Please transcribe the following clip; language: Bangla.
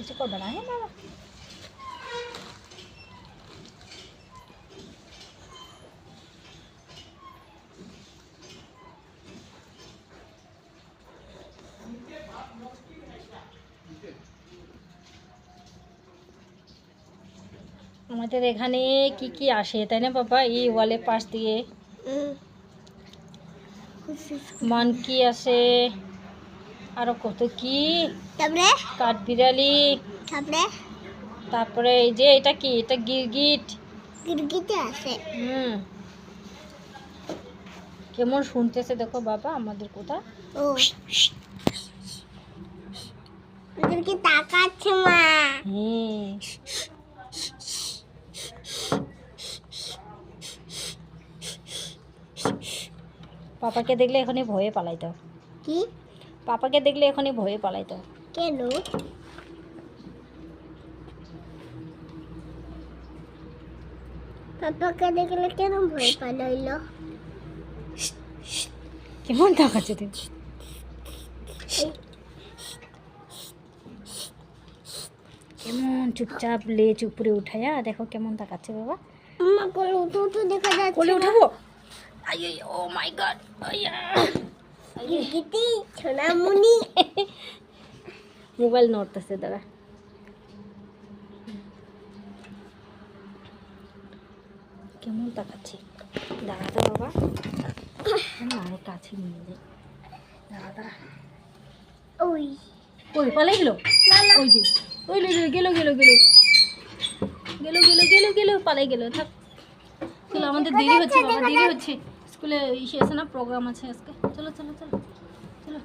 কিছু করবে না, হ্যাঁ বাবা। আমাদের এখানে কি কি আসে তাই না বাবা, এই ওয়ালের পাশ দিয়ে? মানকি আসে, আরো কত কি, তারপরে কাঠবিড়ালি, তারপরে এই যে এটা কি, এটা গিরগিট। গিরগিটে আসে। কেমন শুনতেছে দেখো বাবা আমাদের কথা। ও গিরগিট তাকাচ্ছে মা। হ্যাঁ, পাপাকে দেখলে এখনই ভয়ে পালাইতো। কি? পাপাকে দেখলে এখনই ভয়ে পালাইতো। কেন? পাপাকে দেখলে কেন ভয় পালাইলো? কেমন তাকাচ্ছে তুই? কেমন চুপচাপ লেজ উপরে উঠাইয়া দেখো কেমন তাকাচ্ছে বাবা। মা কোলে উঠে উঠে দেখা যাচ্ছে। কোলে উঠাবো? ও মাই গড, গিরগিটি সোনামণি। মোবাইল নড়তেছে, দাঁড়া। কেমন তাকাচ্ছি, দাঁড়া তো বাবা, মায়ের কাছে নিয়ে যাই, দাঁড়া দাঁড়া। ওই ওই পালাই গেল, ওই যে ওই গেল গেল গেল গেল গেল গেল গেল পালাই গেল। থাক, চলো আমাদের দেরি হচ্ছে বাবা, দেরি হচ্ছে, স্কুলে ইসে আছে না, প্রোগ্রাম আছে আজকে। চলো চলো চলো চলো।